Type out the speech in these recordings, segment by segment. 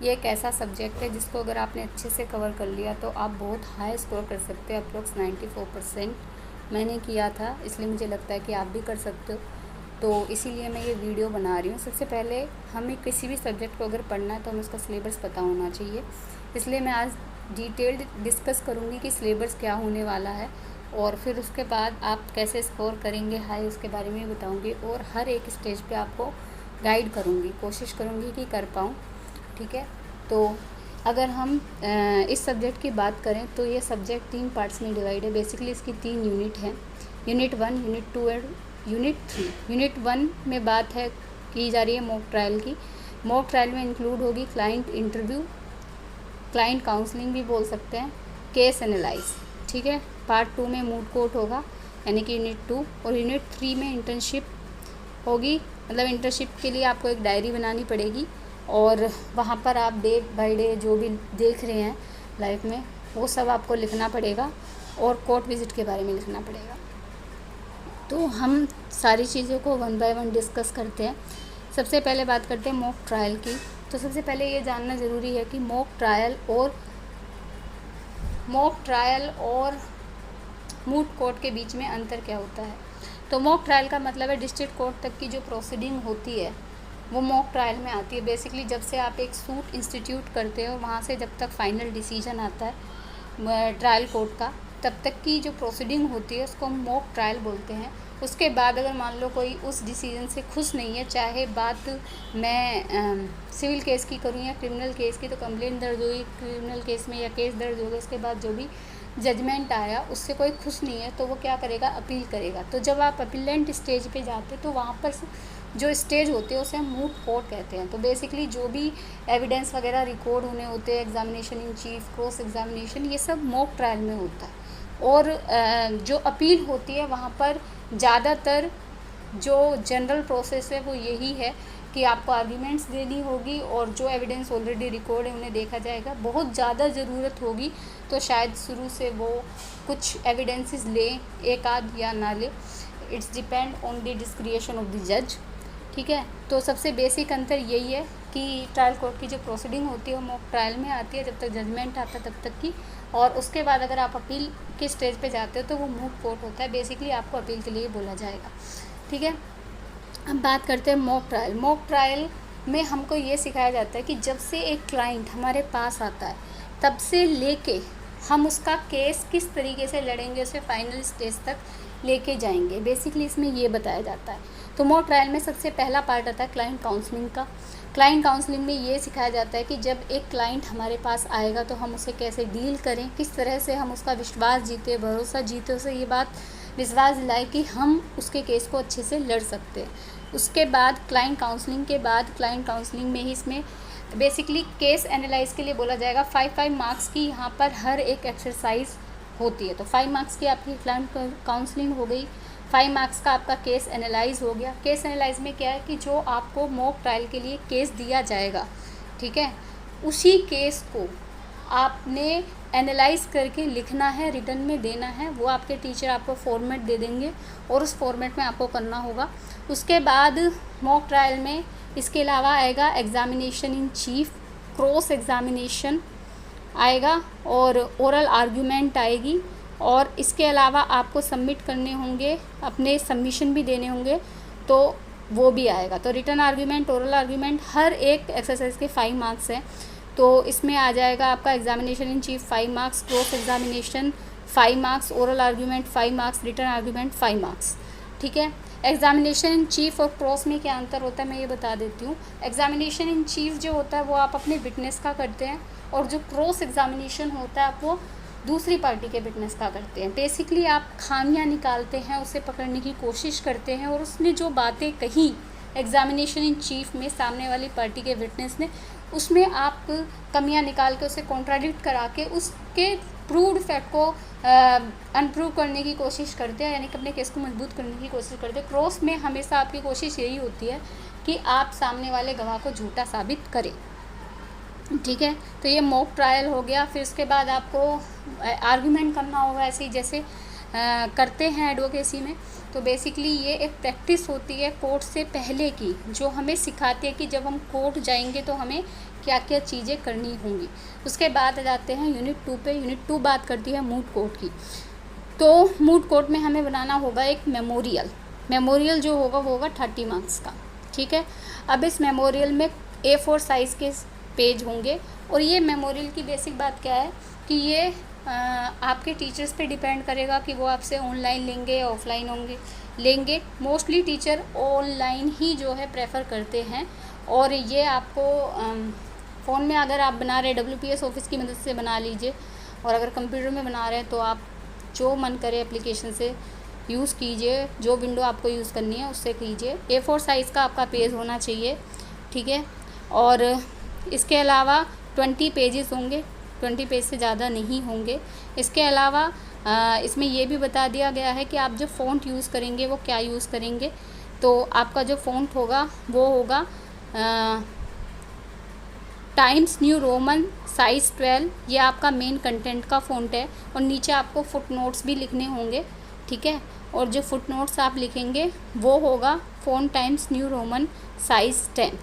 ये एक ऐसा सब्जेक्ट है जिसको अगर आपने अच्छे से कवर कर लिया तो आप बहुत हाई स्कोर कर सकते हैं, अप्रोक्स 94%। मैंने किया था, इसलिए मुझे लगता है कि आप भी कर सकते हो। तो इसीलिए मैं ये वीडियो बना रही हूँ। सबसे पहले हमें किसी भी सब्जेक्ट को अगर पढ़ना है तो हमें उसका सिलेबस पता होना चाहिए, इसलिए मैं आज डिटेल्ड डिस्कस करूँगी कि सिलेबस क्या होने वाला है, और फिर उसके बाद आप कैसे स्कोर करेंगे हाई उसके बारे में बताऊँगी, और हर एक स्टेज पे आपको गाइड करूँगी, कोशिश करूँगी कि कर पाऊँ। ठीक है, तो अगर हम इस सब्जेक्ट की बात करें तो ये सब्जेक्ट 3 पार्ट्स में डिवाइड है। बेसिकली इसकी 3 यूनिट हैं, unit 1, unit 2 and unit 3। Unit 1 में बात है की जा रही है मॉक ट्रायल की। मॉक ट्रायल में इंक्लूड होगी क्लाइंट इंटरव्यू, क्लाइंट काउंसलिंग भी बोल सकते हैं, केस एनालाइज। ठीक है, पार्ट 2 में मूड कोर्ट होगा यानी कि यूनिट 2, और यूनिट 3 में इंटर्नशिप होगी। मतलब इंटर्नशिप के लिए आपको एक डायरी बनानी पड़ेगी, और वहाँ पर आप डे बाय डे जो भी देख रहे हैं लाइफ में वो सब आपको लिखना पड़ेगा, और कोर्ट विज़िट के बारे में लिखना पड़ेगा। तो हम सारी चीज़ों को 1 बाय 1 डिस्कस करते हैं। सबसे पहले बात करते हैं मॉक ट्रायल की। तो सबसे पहले ये जानना ज़रूरी है कि मॉक ट्रायल और मूड कोर्ट के बीच में अंतर क्या होता है। तो मॉक ट्रायल का मतलब है डिस्ट्रिक्ट कोर्ट तक की जो प्रोसीडिंग होती है वो मॉक ट्रायल में आती है। बेसिकली जब से आप एक सूट इंस्टीट्यूट करते हो वहाँ से जब तक फाइनल डिसीजन आता है ट्रायल कोर्ट का, तब तक की जो प्रोसीडिंग होती है उसको हम मॉक ट्रायल बोलते हैं। उसके बाद अगर मान लो कोई उस डिसीजन से खुश नहीं है, चाहे बात मैं सिविल केस की करूँ या क्रिमिनल केस की, तो कंप्लेंट दर्ज हुई क्रिमिनल केस में या केस दर्ज होगा, उसके बाद जो भी जजमेंट आया उससे कोई खुश नहीं है तो वो क्या करेगा, अपील करेगा। तो जब आप अपीलेंट स्टेज पे जाते तो वहाँ पर जो स्टेज होते हैं उसे हम मूड कोर्ट कहते हैं। तो बेसिकली जो भी एविडेंस वगैरह रिकॉर्ड होने होते हैं, examination in chief, cross examination, ये सब मॉक ट्रायल में होता है। और जो अपील होती है वहाँ पर ज़्यादातर जो जनरल प्रोसेस है वो यही है कि आपको आर्ग्यूमेंट्स देनी होगी, और जो एविडेंस ऑलरेडी रिकॉर्ड है उन्हें देखा जाएगा। बहुत ज़्यादा ज़रूरत होगी तो शायद शुरू से वो कुछ एविडेंसेस ले, एक आध या ना ले, it's depend on the डिस्क्रिएशन of the जज। ठीक है, तो सबसे बेसिक अंतर यही है कि ट्रायल कोर्ट की जो प्रोसीडिंग होती है वो मॉक ट्रायल में आती है जब तक जजमेंट आता है तब तक की, और उसके बाद अगर आप अपील के स्टेज पे जाते हो तो वो मूड कोर्ट होता है। बेसिकली आपको अपील के लिए बोला जाएगा। ठीक है, अब बात करते हैं मॉक ट्रायल। मॉक ट्रायल में हमको ये सिखाया जाता है कि जब से एक क्लाइंट हमारे पास आता है तब से लेके हम उसका केस किस तरीके से लड़ेंगे, उसे फाइनल स्टेज तक लेके जाएंगे। बेसिकली इसमें ये बताया जाता है। तो मॉक ट्रायल में सबसे पहला पार्ट आता है क्लाइंट काउंसलिंग का। क्लाइंट काउंसलिंग में ये सिखाया जाता है कि जब एक क्लाइंट हमारे पास आएगा तो हम उसे कैसे डील करें, किस तरह से हम उसका विश्वास जीते, भरोसा जीते, उसे ये बात विश्वास दिलाए कि हम उसके केस को अच्छे से लड़ सकते हैं। उसके बाद क्लाइंट काउंसलिंग के बाद, क्लाइंट काउंसलिंग में ही इसमें बेसिकली केस एनालाइज के लिए बोला जाएगा। 5 मार्क्स की यहाँ पर हर एक एक्सरसाइज होती है। तो 5 मार्क्स की आपकी क्लाइंट काउंसलिंग हो गई, 5 मार्क्स का आपका केस एनालाइज हो गया। केस एनालाइज में क्या है कि जो आपको मॉक ट्रायल के लिए केस दिया जाएगा, ठीक है, उसी केस को आपने एनालाइज करके लिखना है, रिटर्न में देना है। वो आपके टीचर आपको फॉर्मेट दे देंगे और उस फॉर्मेट में आपको करना होगा। उसके बाद मॉक ट्रायल में इसके अलावा आएगा examination in chief, cross examination आएगा, और ओरल आर्ग्यूमेंट आएगी, और इसके अलावा आपको सबमिट करने होंगे, अपने सबमिशन भी देने होंगे, तो वो भी आएगा। तो रिटर्न आर्ग्यूमेंट, ओरल आर्ग्यूमेंट, हर एक एक्सरसाइज के 5 मार्क्स हैं। तो इसमें आ जाएगा आपका examination in chief 5 marks, cross examination 5 marks, oral argument 5 marks, return argument 5 marks. ठीक है, एग्जामिनेशन इन चीफ और क्रॉस में क्या अंतर होता है मैं ये बता देती हूँ। एग्जामिनेशन इन चीफ जो होता है वो आप अपने विटनेस का करते हैं, और जो क्रॉस एग्जामिनेशन होता है आप वो दूसरी पार्टी के विटनेस का करते हैं। बेसिकली आप खामियां निकालते हैं, उसे पकड़ने की कोशिश करते हैं, और उसने जो बातें कही एग्जामिनेशन इन चीफ में सामने वाली पार्टी के विटनेस ने, उसमें आप कमियां निकाल के उसे कॉन्ट्राडिक्ट करा के उसके प्रूव्ड फैक्ट को अनप्रूव करने की कोशिश करते हैं, यानी कि अपने केस को मजबूत करने की कोशिश करते हैं। क्रॉस में हमेशा आपकी कोशिश यही होती है कि आप सामने वाले गवाह को झूठा साबित करें। ठीक है, तो ये मॉक ट्रायल हो गया। फिर उसके बाद आपको आर्गूमेंट करना होगा, ऐसे ही जैसे करते हैं एडवोकेसी में। तो बेसिकली ये एक प्रैक्टिस होती है कोर्ट से पहले की, जो हमें सिखाती है कि जब हम कोर्ट जाएंगे तो हमें क्या क्या चीज़ें करनी होंगी। उसके बाद आ जाते हैं यूनिट 2 पे। यूनिट 2 बात करती है मूड कोर्ट की। तो मूड कोर्ट में हमें बनाना होगा एक मेमोरियल जो होगा वो होगा 30 मार्क्स का, ठीक है। अब इस मेमोरियल में A4 साइज़ के पेज होंगे, और ये मेमोरियल की बेसिक बात क्या है कि ये आपके टीचर्स पे डिपेंड करेगा कि वो आपसे ऑनलाइन लेंगे या ऑफलाइन लेंगे। मोस्टली टीचर ऑनलाइन ही जो है प्रेफर करते हैं, और ये आपको फ़ोन में अगर आप बना रहे WPS ऑफिस की मदद से बना लीजिए, और अगर कंप्यूटर में बना रहे हैं तो आप जो मन करे एप्लीकेशन से यूज़ कीजिए, जो विंडो आपको यूज़ करनी है उससे कीजिए। A4 साइज़ का आपका पेज होना चाहिए, ठीक है। और इसके अलावा 20 पेजेस होंगे, 20 पेज से ज़्यादा नहीं होंगे। इसके अलावा इसमें ये भी बता दिया गया है कि आप जो फ़ॉन्ट यूज़ करेंगे वो क्या यूज़ करेंगे। तो आपका जो फ़ॉन्ट होगा वो होगा टाइम्स न्यू रोमन साइज़ 12, ये आपका मेन कंटेंट का फ़ॉन्ट है। और नीचे आपको फुट नोट्स भी लिखने होंगे, ठीक है। और जो फुट नोट्स आप लिखेंगे वो होगा font times new Roman size 10।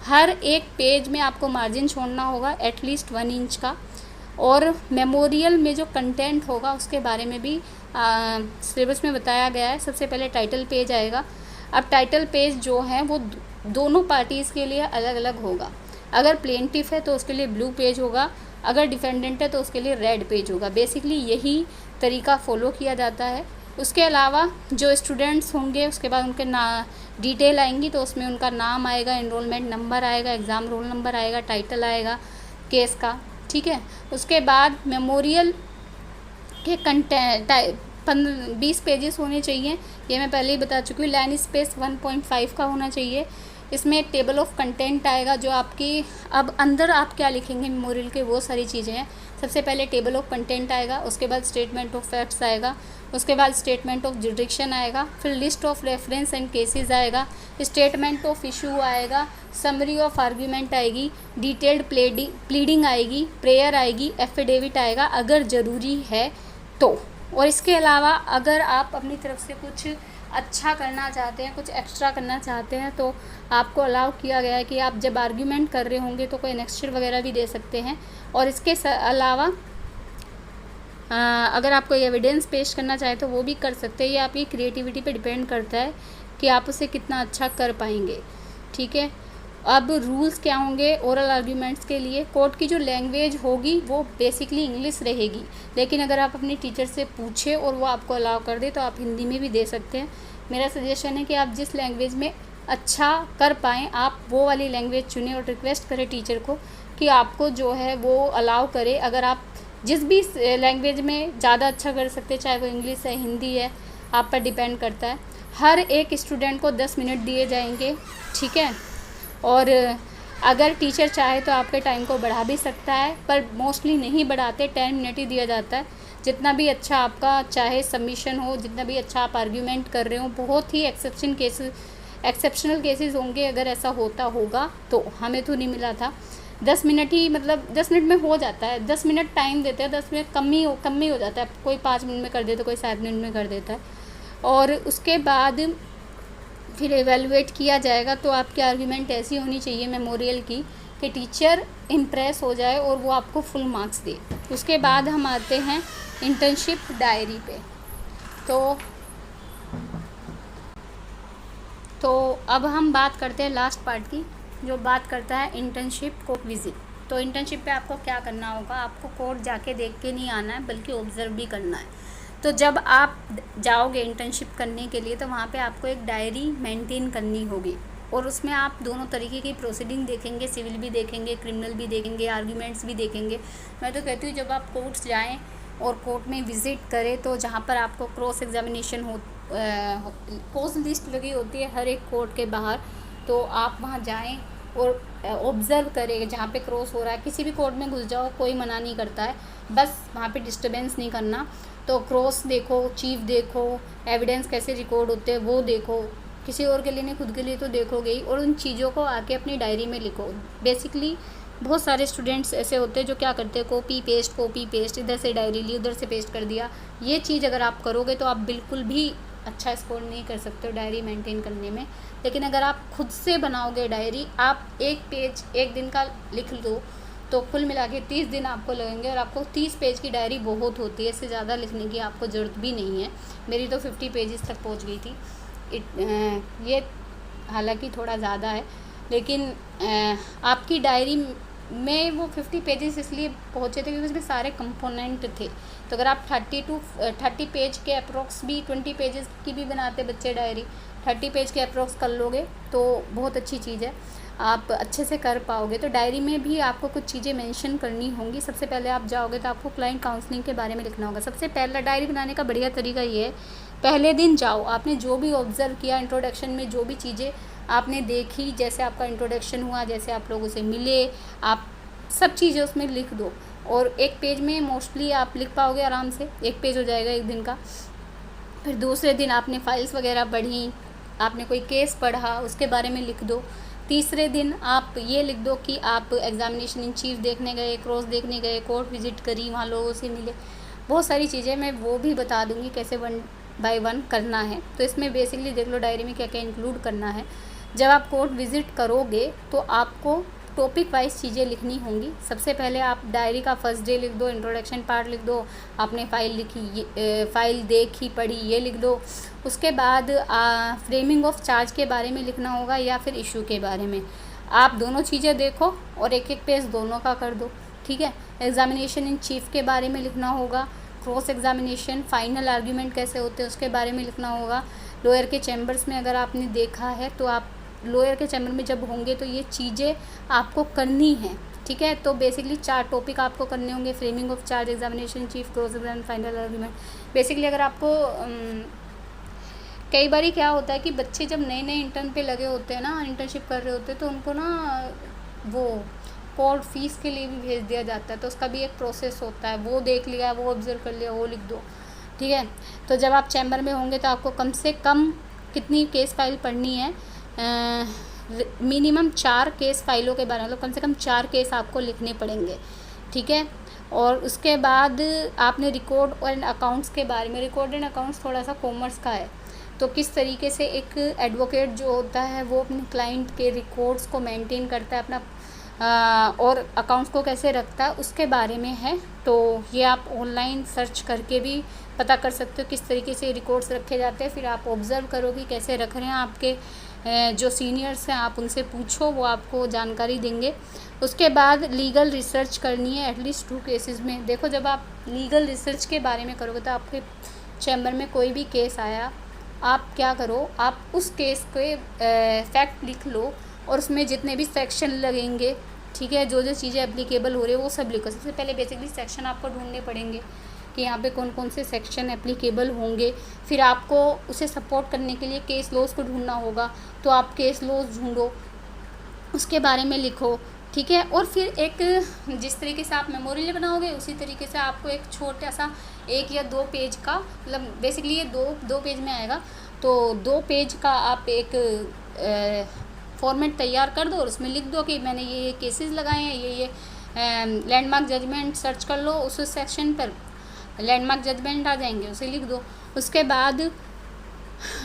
हर एक पेज में आपको मार्जिन छोड़ना होगा एटलीस्ट 1 इंच का। और मेमोरियल में जो कंटेंट होगा उसके बारे में भी सिलेबस में बताया गया है। सबसे पहले टाइटल पेज आएगा। अब टाइटल पेज जो है वो दोनों पार्टीज़ के लिए अलग अलग होगा। अगर प्लेंटिफ है तो उसके लिए ब्लू पेज होगा, अगर डिफेंडेंट है तो उसके लिए रेड पेज होगा। बेसिकली यही तरीका फॉलो किया जाता है। उसके अलावा जो स्टूडेंट्स होंगे उसके बाद उनके डिटेल आएंगी, तो उसमें उनका नाम आएगा, एनरोलमेंट नंबर आएगा, एग्ज़ाम रोल नंबर आएगा, टाइटल आएगा केस का, ठीक है। उसके बाद मेमोरियल के कंटेंट 20 पेजेस होने चाहिए, ये मैं पहले ही बता चुकी हूँ। लाइन स्पेस 1.5 का होना चाहिए। इसमें टेबल ऑफ कंटेंट आएगा, जो आपकी अब अंदर आप क्या लिखेंगे मेमोरियल के वो सारी चीज़ें हैं। सबसे पहले टेबल ऑफ कंटेंट आएगा, उसके बाद स्टेटमेंट ऑफ फैक्ट्स आएगा, उसके बाद स्टेटमेंट ऑफ जुडिक्शन आएगा, फिर list of reference and cases आएगा, स्टेटमेंट ऑफ इशू आएगा, समरी ऑफ आर्ग्यूमेंट आएगी, डिटेल्ड प्लीडिंग आएगी, प्रेयर आएगी, एफिडेविट आएगा अगर ज़रूरी है तो। और इसके अलावा अगर आप अपनी तरफ से कुछ अच्छा करना चाहते हैं, कुछ एक्स्ट्रा करना चाहते हैं, तो आपको अलाउ किया गया है कि आप जब आर्ग्यूमेंट कर रहे होंगे तो कोई एनेक्स्चर वगैरह भी दे सकते हैं। और इसके अलावा अगर आप कोई एविडेंस पेश करना चाहें तो वो भी कर सकते हैं। ये आपकी क्रिएटिविटी पे डिपेंड करता है कि आप उसे कितना अच्छा कर पाएंगे, ठीक है। अब रूल्स क्या होंगे ओरल आर्ग्यूमेंट्स के लिए। कोर्ट की जो लैंग्वेज होगी वो बेसिकली इंग्लिश रहेगी, लेकिन अगर आप अपने टीचर से पूछे और वो आपको अलाउ कर दे तो आप हिंदी में भी दे सकते हैं। मेरा सजेशन है कि आप जिस लैंग्वेज में अच्छा कर पाएँ आप वो वाली लैंग्वेज चुनें, और रिक्वेस्ट करें टीचर को कि आपको जो है वो अलाउ करे। अगर आप जिस भी लैंग्वेज में ज़्यादा अच्छा कर सकते हैं, चाहे वो इंग्लिश है, हिंदी है, आप पर डिपेंड करता है। हर एक स्टूडेंट को 10 मिनट दिए जाएंगे, ठीक है। और अगर टीचर चाहे तो आपके टाइम को बढ़ा भी सकता है, पर मोस्टली नहीं बढ़ाते, 10 मिनट ही दिया जाता है। जितना भी अच्छा आपका चाहे सबमिशन हो, जितना भी अच्छा आप आर्ग्यूमेंट कर रहे हो, बहुत ही एक्सेप्शनल केसेस होंगे अगर ऐसा होता होगा तो। हमें तो नहीं मिला था। 10 मिनट ही, मतलब 10 मिनट में हो जाता है। 10 मिनट टाइम देते हैं, 10 मिनट कम ही हो जाता है। कोई 5 मिनट में कर देता है, कोई 7 मिनट में कर देता है। और उसके बाद फिर एवेलुएट किया जाएगा। तो आपकी आर्ग्यूमेंट ऐसी होनी चाहिए मेमोरियल की कि टीचर इम्प्रेस हो जाए और वो आपको फुल मार्क्स दे। उसके बाद हम आते हैं इंटर्नशिप डायरी पे। तो अब हम बात करते हैं लास्ट पार्ट की, जो बात करता है इंटर्नशिप कोर्ट विजिट। तो इंटर्नशिप पे आपको क्या करना होगा, आपको कोर्ट जाके देख के नहीं आना है बल्कि ऑब्ज़र्व भी करना है। तो जब आप जाओगे इंटर्नशिप करने के लिए तो वहाँ पे आपको एक डायरी मेंटेन करनी होगी, और उसमें आप दोनों तरीके की प्रोसीडिंग देखेंगे, सिविल भी देखेंगे, क्रिमिनल भी देखेंगे, आर्ग्यूमेंट्स भी देखेंगे। मैं तो कहती हूँ जब आप कोर्ट्स जाएँ और कोर्ट में विज़िट करें तो जहाँ पर आपको क्रॉस एग्जामिनेशन कोर्स लिस्ट लगी होती है हर एक कोर्ट के बाहर, तो आप वहाँ जाएँ और ऑब्ज़र्व करें जहाँ पे क्रॉस हो रहा है। किसी भी कोर्ट में घुस जाओ, कोई मना नहीं करता है, बस वहाँ पे डिस्टर्बेंस नहीं करना। तो क्रॉस देखो, चीफ देखो, एविडेंस कैसे रिकॉर्ड होते हैं वो देखो, किसी और के लिए नहीं खुद के लिए तो देखोगे ही, और उन चीज़ों को आके अपनी डायरी में लिखो। बेसिकली बहुत सारे स्टूडेंट्स ऐसे होते हैं जो क्या करते हैं, कॉपी पेस्ट, इधर से डायरी ली उधर से पेस्ट कर दिया। ये चीज़ अगर आप करोगे तो आप बिल्कुल भी अच्छा स्कोर नहीं कर सकते हो डायरी मेंटेन करने में। लेकिन अगर आप खुद से बनाओगे डायरी, आप एक पेज एक दिन का लिख लो तो कुल मिला के 30 दिन आपको लगेंगे, और आपको 30 पेज की डायरी बहुत होती है, इससे ज़्यादा लिखने की आपको ज़रूरत भी नहीं है। मेरी तो 50 पेजेस तक पहुंच गई थी। ये हालांकि थोड़ा ज़्यादा है, लेकिन आपकी डायरी में वो 50 पेजेस इसलिए पहुँचे थे क्योंकि उसमें सारे कंपोनेंट थे। तो अगर आप 30 पेज के अप्रोक्स भी 20 पेजेस की भी बनाते बच्चे डायरी, 30 पेज के अप्रोक्स कर लोगे तो बहुत अच्छी चीज़ है, आप अच्छे से कर पाओगे। तो डायरी में भी आपको कुछ चीज़ें मेंशन करनी होंगी। सबसे पहले आप जाओगे तो आपको क्लाइंट काउंसलिंग के बारे में लिखना होगा। सबसे पहला डायरी बनाने का बढ़िया तरीका ये है, पहले दिन जाओ, आपने जो भी ऑब्ज़र्व किया, इंट्रोडक्शन में जो भी चीज़ें आपने देखी, जैसे आपका इंट्रोडक्शन हुआ, जैसे आप लोगों से मिले, आप सब चीज़ें उसमें लिख दो। और एक पेज में मोस्टली आप लिख पाओगे आराम से, एक पेज हो जाएगा एक दिन का। फिर दूसरे दिन आपने फाइल्स वगैरह पढ़ी, आपने कोई केस पढ़ा, उसके बारे में लिख दो। तीसरे दिन आप ये लिख दो कि आप एग्जामिनेशन इन चीफ देखने गए, क्रॉस देखने गए, कोर्ट विज़िट करी, वहाँ लोगों से मिले। बहुत सारी चीज़ें मैं वो भी बता दूँगी कैसे 1 बाय 1 करना है। तो इसमें बेसिकली देख लो डायरी में क्या क्या इंक्लूड करना है। जब आप कोर्ट विज़िट करोगे तो आपको टॉपिक वाइज चीज़ें लिखनी होंगी। सबसे पहले आप डायरी का फर्स्ट डे लिख दो, इंट्रोडक्शन पार्ट लिख दो, आपने फ़ाइल लिखी, फ़ाइल देखी पढ़ी, ये लिख दो। उसके बाद फ्रेमिंग ऑफ चार्ज के बारे में लिखना होगा या फिर इशू के बारे में। आप दोनों चीज़ें देखो और एक एक पेज दोनों का कर दो, ठीक है। एग्जामिनेशन इन चीफ के बारे में लिखना होगा, क्रॉस एग्जामिनेशन, फाइनल आर्ग्यूमेंट कैसे होते हैं उसके बारे में लिखना होगा। लोअर के चैम्बर्स में अगर आपने देखा है तो आप लोअर के चैम्बर में जब होंगे तो ये चीज़ें आपको करनी है, ठीक है। तो बेसिकली 4 टॉपिक आपको करने होंगे, framing of charge, examination chief, cross exam, final argument. Basically अगर आपको कई बार क्या होता है कि बच्चे जब नए नए इंटर्न पे लगे होते हैं ना, इंटर्नशिप कर रहे होते हैं, तो उनको ना वो कोर्ट फीस के लिए भी भेज दिया जाता है। तो उसका भी एक प्रोसेस होता है, वो देख लिया, वो ऑब्जर्व कर लिया, वो लिख दो, ठीक है। तो जब आप चैम्बर में होंगे तो आपको कम से कम कितनी केस फाइल पढ़नी है, मिनिमम 4 केस फाइलों के बारे में, मतलब कम से कम 4 केस आपको लिखने पड़ेंगे, ठीक है। और उसके बाद आपने रिकॉर्ड एंड अकाउंट्स के बारे में, रिकॉर्ड एंड अकाउंट्स थोड़ा सा कॉमर्स का है, तो किस तरीके से एक एडवोकेट जो होता है वो अपने क्लाइंट के रिकॉर्ड्स को मेंटेन करता है अपना, और अकाउंट्स को कैसे रखता है उसके बारे में है। तो ये आप ऑनलाइन सर्च करके भी पता कर सकते हो किस तरीके से रिकॉर्ड्स रखे जाते हैं। फिर आप ऑब्ज़र्व करोगे कैसे रख रहे हैं, आपके जो सीनियर्स हैं आप उनसे पूछो, वो आपको जानकारी देंगे। उसके बाद लीगल रिसर्च करनी है एटलीस्ट 2 केसेस में। देखो जब आप लीगल रिसर्च के बारे में करोगे तो आपके चैम्बर में कोई भी केस आया, आप क्या करो, आप उस केस के फैक्ट लिख लो और उसमें जितने भी सेक्शन लगेंगे, ठीक है, जो जो चीज़ें एप्लीकेबल हो रही है वो सब लिखो। सबसे पहले बेसिकली सेक्शन आपको ढूंढने पड़ेंगे कि यहाँ पे कौन कौन से सेक्शन एप्लीकेबल होंगे। फिर आपको उसे सपोर्ट करने के लिए केस लॉज को ढूंढना होगा, तो आप केस लॉज ढूंढो, उसके बारे में लिखो, ठीक है। और फिर एक जिस तरीके से आप मेमोरियल बनाओगे उसी तरीके से आपको एक छोटा सा 1 या 2 पेज का, मतलब बेसिकली ये दो पेज में आएगा, तो 2 पेज का आप एक फॉर्मेट तैयार कर दो और उसमें लिख दो कि मैंने ये केसेस लगाए हैं, ये लैंडमार्क जजमेंट सर्च कर लो, उस सेक्शन पर लैंडमार्क जजमेंट आ जाएंगे, उसे लिख दो। उसके बाद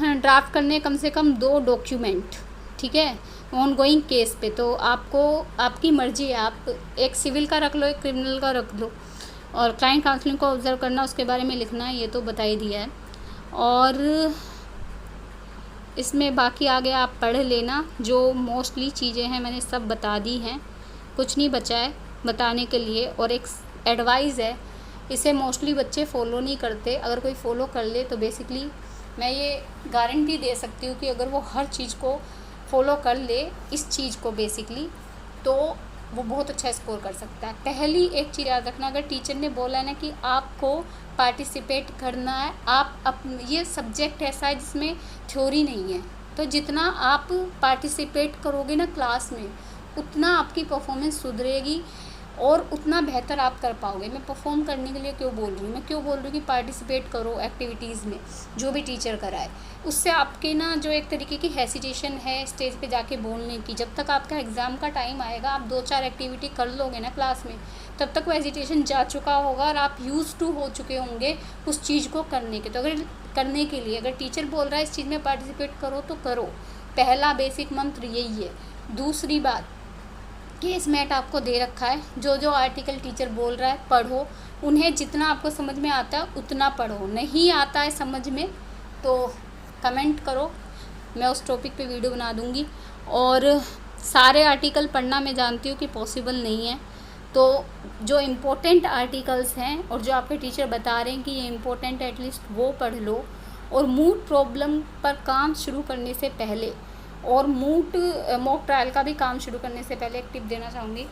ड्राफ्ट करने कम से कम 2 डॉक्यूमेंट, ठीक है, ऑन गोइंग केस पे। तो आपको आपकी मर्जी है, आप एक सिविल का रख लो, एक क्रिमिनल का रख लो। और क्लाइंट काउंसलिंग को ऑब्जर्व करना, उसके बारे में लिखना है, ये तो बता ही दिया है। और इसमें बाकी आगे आप पढ़ लेना, जो मोस्टली चीज़ें हैं मैंने सब बता दी हैं, कुछ नहीं बचा है बताने के लिए। और एक एडवाइस है, इसे मोस्टली बच्चे फॉलो नहीं करते, अगर कोई फॉलो कर ले तो बेसिकली मैं ये गारंटी दे सकती हूँ कि अगर वो हर चीज़ को फॉलो कर ले, इस चीज़ को बेसिकली, तो वो बहुत अच्छा स्कोर कर सकता है। पहली एक चीज़ याद रखना, अगर टीचर ने बोला है ना कि आपको पार्टिसिपेट करना है, ये सब्जेक्ट ऐसा है जिसमें थ्योरी नहीं है, तो जितना आप पार्टिसिपेट करोगे ना क्लास में, उतना आपकी परफॉर्मेंस सुधरेगी और उतना बेहतर आप कर पाओगे। मैं परफॉर्म करने के लिए क्यों बोल रही हूँ, मैं क्यों बोल रही हूँ कि पार्टिसिपेट करो एक्टिविटीज़ में, जो भी टीचर कराए। उससे आपके ना जो एक तरीके की हेसिटेशन है स्टेज पे जाके बोलने की, जब तक आपका एग्ज़ाम का टाइम आएगा, आप 2-4 एक्टिविटी कर लोगे ना क्लास में, तब तक वो हेजिटेशन जा चुका होगा और आप यूज़ टू हो चुके होंगे उस चीज़ को करने के। तो अगर करने के लिए, अगर टीचर बोल रहा है इस चीज़ में पार्टिसिपेट करो तो करो। पहला बेसिक मंत्र यही है। दूसरी बात, केस मैट आपको दे रखा है, जो जो आर्टिकल टीचर बोल रहा है पढ़ो, उन्हें जितना आपको समझ में आता है उतना पढ़ो। नहीं आता है समझ में तो कमेंट करो, मैं उस टॉपिक पे वीडियो बना दूँगी। और सारे आर्टिकल पढ़ना मैं जानती हूँ कि पॉसिबल नहीं है, तो जो इम्पोर्टेंट आर्टिकल्स हैं और जो आपके टीचर बता रहे हैं कि ये इम्पोर्टेंट है एटलीस्ट वो पढ़ लो। और मूड प्रॉब्लम पर काम शुरू करने से पहले और मॉक ट्रायल का भी काम शुरू करने से पहले एक टिप देना चाहूँगी,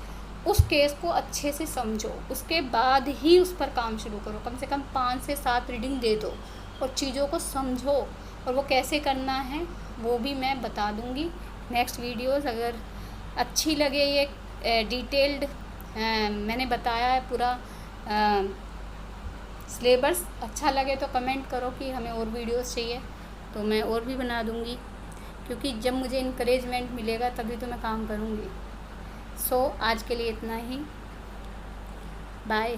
उस केस को अच्छे से समझो, उसके बाद ही उस पर काम शुरू करो। कम से कम 5 से 7 रीडिंग दे दो और चीज़ों को समझो, और वो कैसे करना है वो भी मैं बता दूँगी नेक्स्ट वीडियोज़। अगर अच्छी लगे ये डिटेल्ड मैंने बताया है पूरा सिलेबस, अच्छा लगे तो कमेंट करो कि हमें और वीडियोस चाहिए, तो मैं और भी बना दूँगी, क्योंकि जब मुझे इनकरेजमेंट मिलेगा तभी तो मैं काम करूँगी। सो आज के लिए इतना ही, बाय।